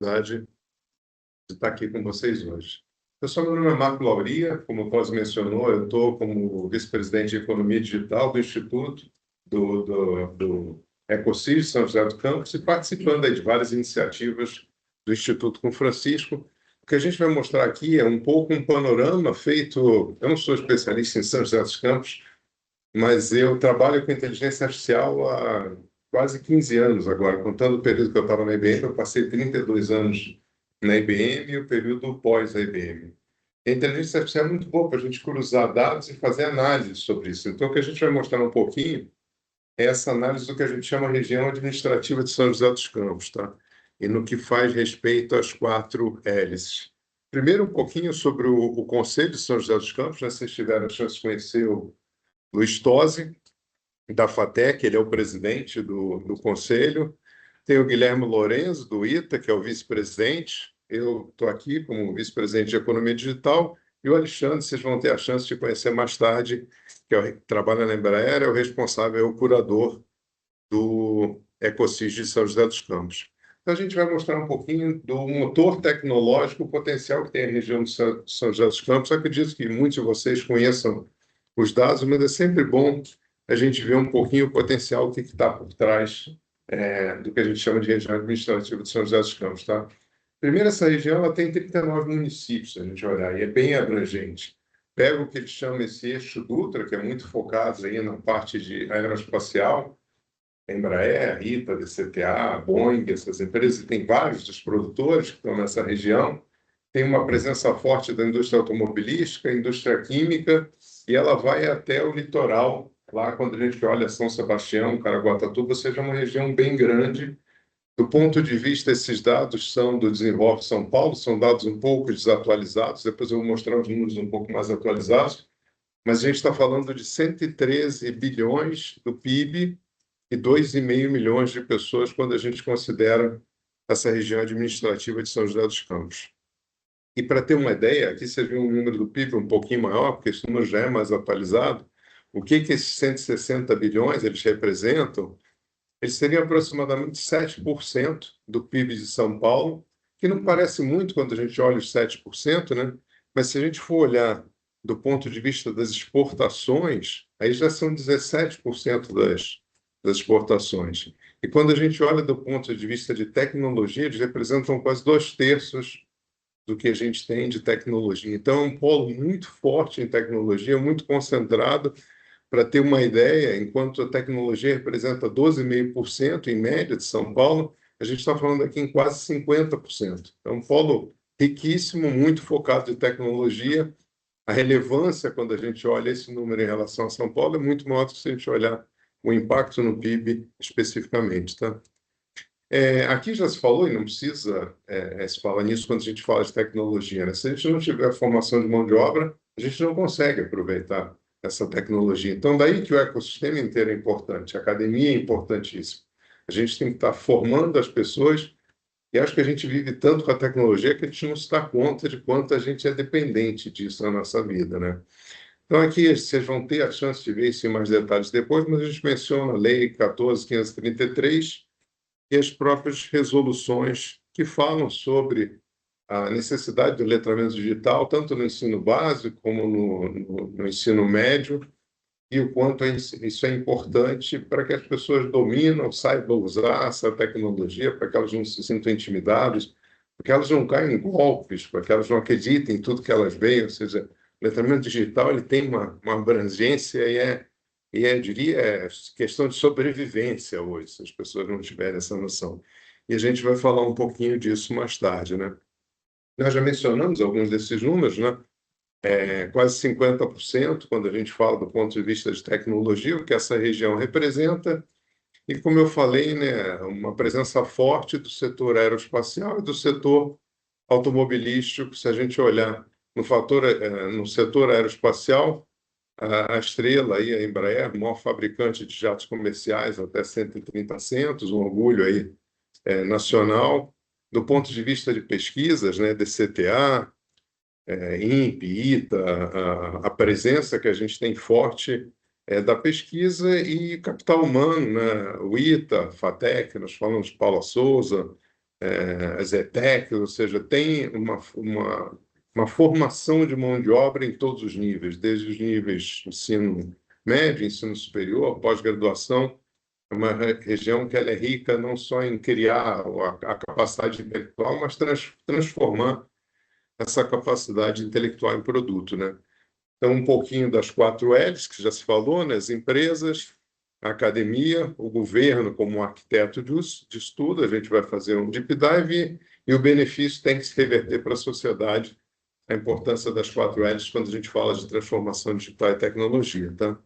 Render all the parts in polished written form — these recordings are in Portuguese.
oportunidade de estar aqui com vocês hoje. Pessoal, meu nome é Marco Lauria, como o Cosme mencionou, eu estou como vice-presidente de Economia Digital do Instituto do Ecosis São José dos Campos e participando aí de várias iniciativas do Instituto com Francisco. O que a gente vai mostrar aqui é um pouco um panorama feito. Eu não sou especialista em São José dos Campos, mas eu trabalho com inteligência artificial há quase 15 anos agora. Contando o período que eu estava na IBM, eu passei 32 anos na IBM e o período pós a IBM. A inteligência artificial é muito boa para a gente cruzar dados e fazer análise sobre isso. Então, o que a gente vai mostrar um pouquinho é essa análise do que a gente chama região administrativa de São José dos Campos, tá? E no que faz respeito às 4 hélices. Primeiro, um pouquinho sobre o Conselho de São José dos Campos, né? Vocês tiveram a chance de conhecer o Luiz Tosi, da FATEC, ele é o presidente do Conselho. Tem o Guilherme Lourenço, do ITA, que é o vice-presidente. Eu estou aqui como vice-presidente de Economia Digital. E o Alexandre, vocês vão ter a chance de conhecer mais tarde, que trabalha na Embraer, é o responsável, é o curador do Ecosis de São José dos Campos. Então, a gente vai mostrar um pouquinho do motor tecnológico, o potencial que tem a região de São José dos Campos. Eu acredito que muitos de vocês conheçam os dados, mas é sempre bom a gente ver um pouquinho o potencial que está por trás do que a gente chama de região administrativa de São José dos Campos, tá? Primeiro, essa região ela tem 39 municípios, se a gente olhar, e é bem abrangente. Pega o que eles chamam esse eixo Dutra, que é muito focado aí na parte de aeroespacial, Embraer, ITA, DCTA, Boeing, essas empresas, e tem vários dos produtores que estão nessa região. Tem uma presença forte da indústria automobilística, indústria química, e ela vai até o litoral. Lá, quando a gente olha São Sebastião, Caraguatatuba, ou seja, é uma região bem grande. Do ponto de vista, esses dados são do Desenvolve São Paulo, são dados um pouco desatualizados, depois eu vou mostrar os números um pouco mais atualizados, mas a gente está falando de 113 bilhões do PIB e 2,5 milhões de pessoas quando a gente considera essa região administrativa de São José dos Campos. E para ter uma ideia, aqui você viu um número do PIB um pouquinho maior, porque esse número já é mais atualizado. O que esses 160 bilhões eles representam? Eles seriam aproximadamente 7% do PIB de São Paulo, que não parece muito quando a gente olha os 7%, né? Mas se a gente for olhar do ponto de vista das exportações, aí já são 17% das exportações. E quando a gente olha do ponto de vista de tecnologia, eles representam quase 2/3 do que a gente tem de tecnologia. Então, é um polo muito forte em tecnologia, muito concentrado. Para ter uma ideia, enquanto a tecnologia representa 12,5% em média de São Paulo, a gente está falando aqui em quase 50%. É um polo riquíssimo, muito focado em tecnologia. A relevância, quando a gente olha esse número em relação a São Paulo, é muito maior do que se a gente olhar o impacto no PIB especificamente, tá? Aqui já se falou, e não precisa se falar nisso quando a gente fala de tecnologia, né? Se a gente não tiver formação de mão de obra, a gente não consegue aproveitar essa tecnologia. Então, daí que o ecossistema inteiro é importante, a academia é importantíssima. A gente tem que estar formando as pessoas, e acho que a gente vive tanto com a tecnologia que a gente não se dá conta de quanto a gente é dependente disso na nossa vida, né? Então, aqui vocês vão ter a chance de ver isso em mais detalhes depois, mas a gente menciona a Lei 14.533, e as próprias resoluções que falam sobre a necessidade do letramento digital, tanto no ensino básico como no ensino médio, e o quanto isso é importante para que as pessoas dominam, saibam usar essa tecnologia, para que elas não se sintam intimidadas, para que elas não caiam em golpes, para que elas não acreditem em tudo que elas veem. Ou seja, o letramento digital ele tem uma abrangência eu diria, questão de sobrevivência hoje, se as pessoas não tiverem essa noção. E a gente vai falar um pouquinho disso mais tarde, né? Nós já mencionamos alguns desses números, né? Quase 50% quando a gente fala do ponto de vista de tecnologia, o que essa região representa. E, como eu falei, né, uma presença forte do setor aeroespacial e do setor automobilístico. Se a gente olhar no setor aeroespacial, a Estrela, aí, a Embraer, maior fabricante de jatos comerciais, até 130 assentos, um orgulho aí, nacional. Do ponto de vista de pesquisas, né, DCTA, INPE, ITA, a presença que a gente tem forte da pesquisa e capital humano, né, o ITA, FATEC, nós falamos de Paula Souza, as ETEC, ou seja, tem uma formação de mão de obra em todos os níveis, desde os níveis ensino médio, ensino superior, pós-graduação. É uma região que ela é rica não só em criar a capacidade intelectual, mas transformar essa capacidade intelectual em produto, né? Então, um pouquinho das 4 L's, que já se falou, né? As empresas, a academia, o governo como um arquiteto de estudo, a gente vai fazer um deep dive e o benefício tem que se reverter para a sociedade, a importância das 4L's quando a gente fala de transformação digital e tecnologia, tá?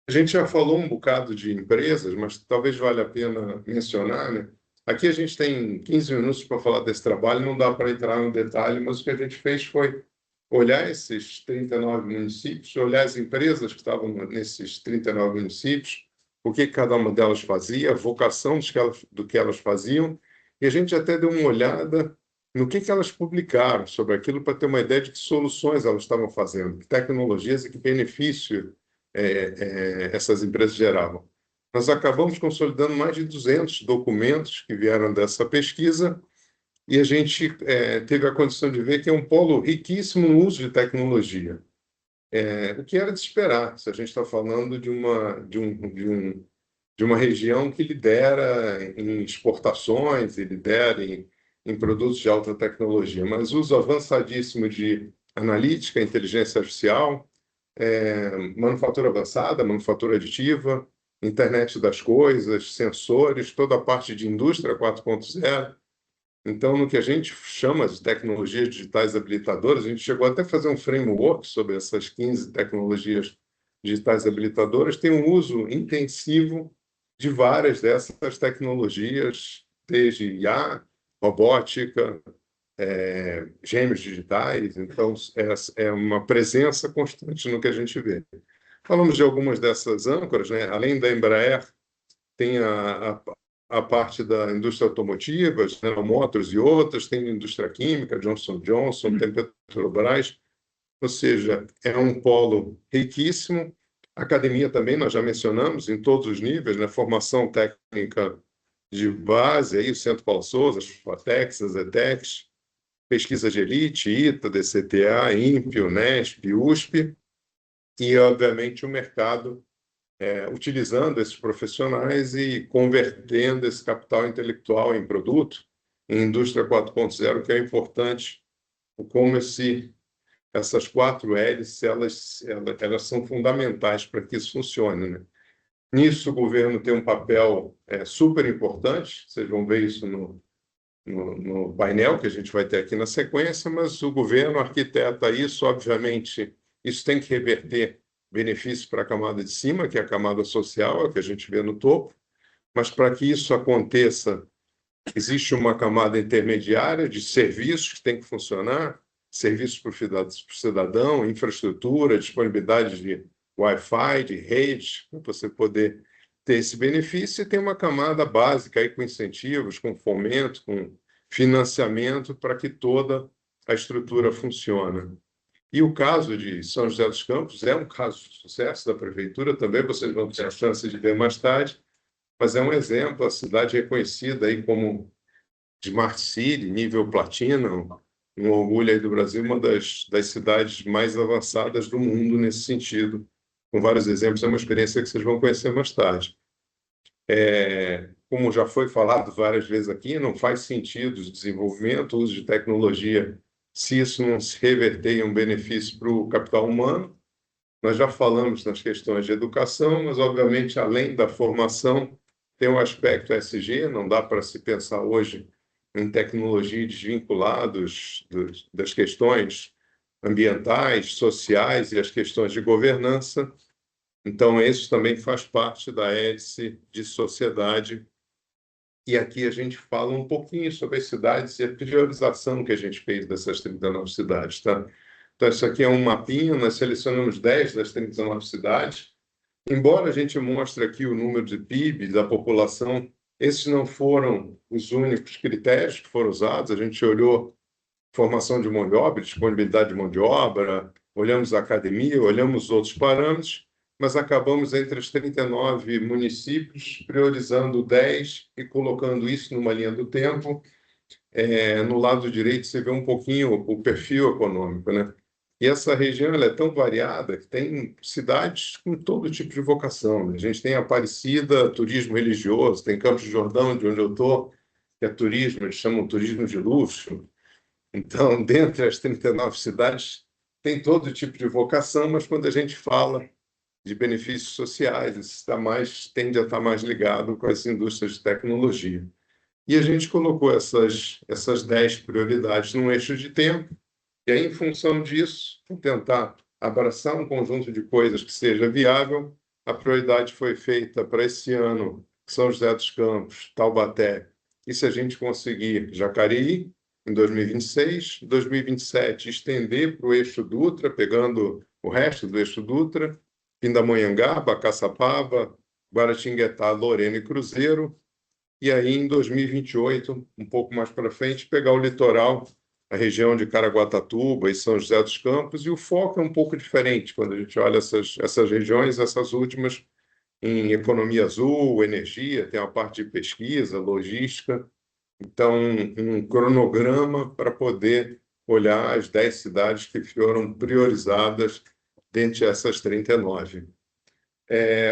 A gente já falou um bocado de empresas, mas talvez valha a pena mencionar, né? Aqui a gente tem 15 minutos para falar desse trabalho, não dá para entrar no detalhe, mas o que a gente fez foi olhar esses 39 municípios, olhar as empresas que estavam nesses 39 municípios, o que cada uma delas fazia, a vocação do que elas faziam, e a gente até deu uma olhada no que elas publicaram sobre aquilo para ter uma ideia de que soluções elas estavam fazendo, que tecnologias e que benefício essas empresas geravam. Nós acabamos consolidando mais de 200 documentos que vieram dessa pesquisa e a gente teve a condição de ver que é um polo riquíssimo no uso de tecnologia. O que era de esperar, se a gente está falando de uma região que lidera em exportações e lidera em produtos de alta tecnologia, mas uso avançadíssimo de analítica, inteligência artificial, manufatura avançada, manufatura aditiva, internet das coisas, sensores, toda a parte de indústria 4.0. Então, no que a gente chama de tecnologias digitais habilitadoras, a gente chegou até a fazer um framework sobre essas 15 tecnologias digitais habilitadoras, tem um uso intensivo de várias dessas tecnologias, desde IA, robótica, gêmeos digitais, então é uma presença constante no que a gente vê. Falamos de algumas dessas âncoras, né? Além da Embraer, tem a parte da indústria automotiva, General Motors e outras, tem a indústria química, Johnson Johnson, tem Petrobras, ou seja, é um polo riquíssimo. A academia também, nós já mencionamos, em todos os níveis, né? Formação técnica de base, aí o Centro Paulo Souza, as FATECs, as ETECs, pesquisa de elite, ITA, DCTA, INPE, Unesp, USP, e, obviamente, o mercado utilizando esses profissionais e convertendo esse capital intelectual em produto, em indústria 4.0, que é importante, como essas 4L's, elas são fundamentais para que isso funcione, né? Nisso, o governo tem um papel super importante, vocês vão ver isso no painel que a gente vai ter aqui na sequência, mas o governo arquiteta isso, obviamente, isso tem que reverter benefícios para a camada de cima, que é a camada social, é o que a gente vê no topo, mas para que isso aconteça, existe uma camada intermediária de serviços que tem que funcionar, serviços para o cidadão, infraestrutura, disponibilidade de Wi-Fi, de rede, para você poder ter esse benefício, e tem uma camada básica aí com incentivos, com fomento, com financiamento para que toda a estrutura funcione. E o caso de São José dos Campos é um caso de sucesso da prefeitura, também vocês vão ter a chance de ver mais tarde, mas é um exemplo, a cidade reconhecida aí como Smart City, nível Platinum, um orgulho aí do Brasil, uma das cidades mais avançadas do mundo nesse sentido, com vários exemplos, é uma experiência que vocês vão conhecer mais tarde. Como já foi falado várias vezes aqui, não faz sentido o desenvolvimento, o uso de tecnologia, se isso não se reverter em um benefício para o capital humano. Nós já falamos nas questões de educação, mas, obviamente, além da formação, tem o aspecto ESG, não dá para se pensar hoje em tecnologia desvinculados das questões ambientais, sociais e as questões de governança. Então, isso também faz parte da hélice de sociedade. E aqui a gente fala um pouquinho sobre as cidades e a priorização que a gente fez dessas 39 cidades, tá? Então, isso aqui é um mapinha, nós selecionamos 10 das 39 cidades. Embora a gente mostre aqui o número de PIB da população, esses não foram os únicos critérios que foram usados. A gente olhou formação de mão de obra, disponibilidade de mão de obra, olhamos a academia, olhamos outros parâmetros, mas acabamos entre os 39 municípios priorizando 10 e colocando isso numa linha do tempo no lado direito você vê um pouquinho o perfil econômico, né? E essa região ela é tão variada que tem cidades com todo tipo de vocação, né? A gente tem Aparecida, turismo religioso, tem Campos do Jordão, de onde eu estou, que é turismo, eles chamam turismo de luxo. Então, dentre as 39 cidades, tem todo tipo de vocação, mas quando a gente fala de benefícios sociais, isso tende a estar mais ligado com as indústrias de tecnologia. E a gente colocou essas 10 prioridades num eixo de tempo, e aí, em função disso, tentar abraçar um conjunto de coisas que seja viável. A prioridade foi feita para esse ano, São José dos Campos, Taubaté, e se a gente conseguir, Jacareí, em 2026, 2027, estender para o eixo Dutra, pegando o resto do eixo Dutra, Pindamonhangaba, Caçapava, Guaratinguetá, Lorena e Cruzeiro, e aí em 2028, um pouco mais para frente, pegar o litoral, a região de Caraguatatuba e São José dos Campos, e o foco é um pouco diferente quando a gente olha essas regiões, essas últimas, em economia azul, energia, tem a parte de pesquisa, logística, então um cronograma para poder olhar as 10 cidades que foram priorizadas dentre essas 39.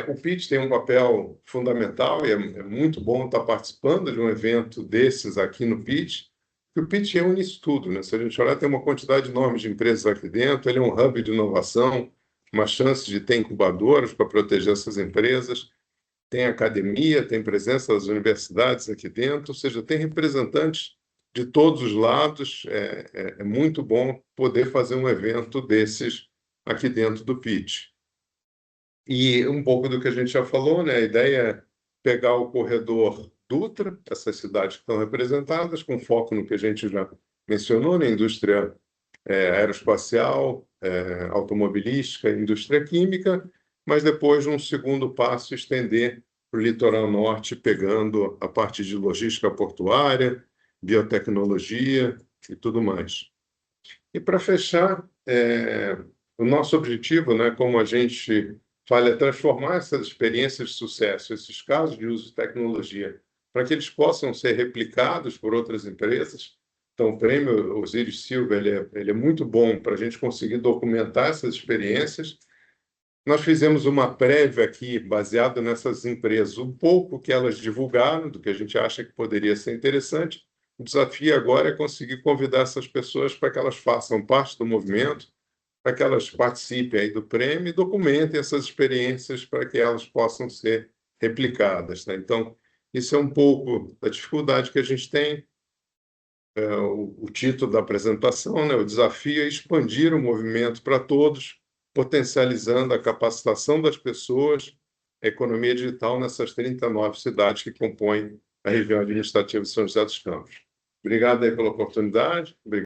O PIT tem um papel fundamental e é muito bom estar participando de um evento desses aqui no PIT, porque o PIT reúne isso tudo, né? Se a gente olhar, tem uma quantidade enorme de empresas aqui dentro, ele é um hub de inovação, uma chance de ter incubadoras para proteger essas empresas, tem academia, tem presença das universidades aqui dentro, ou seja, tem representantes de todos os lados, é muito bom poder fazer um evento desses aqui dentro do PIT. E um pouco do que a gente já falou, né? A ideia é pegar o corredor Dutra, essas cidades que estão representadas, com foco no que a gente já mencionou, na indústria aeroespacial, automobilística, indústria química, mas depois, num segundo passo, estender para o litoral norte, pegando a parte de logística portuária, biotecnologia e tudo mais. E para fechar, o nosso objetivo, né, como a gente fala, é transformar essas experiências de sucesso, esses casos de uso de tecnologia, para que eles possam ser replicados por outras empresas. Então, o prêmio Osiris Silva ele é muito bom para a gente conseguir documentar essas experiências. Nós fizemos uma prévia aqui, baseada nessas empresas, um pouco que elas divulgaram, do que a gente acha que poderia ser interessante. O desafio agora é conseguir convidar essas pessoas para que elas façam parte do movimento, para que elas participem aí do prêmio e documentem essas experiências para que elas possam ser replicadas, né? Então, isso é um pouco da dificuldade que a gente tem. O título da apresentação, né? O desafio é expandir o movimento para todos, potencializando a capacitação das pessoas, a economia digital nessas 39 cidades que compõem a região administrativa de São José dos Campos. Obrigado aí pela oportunidade. Obrigado.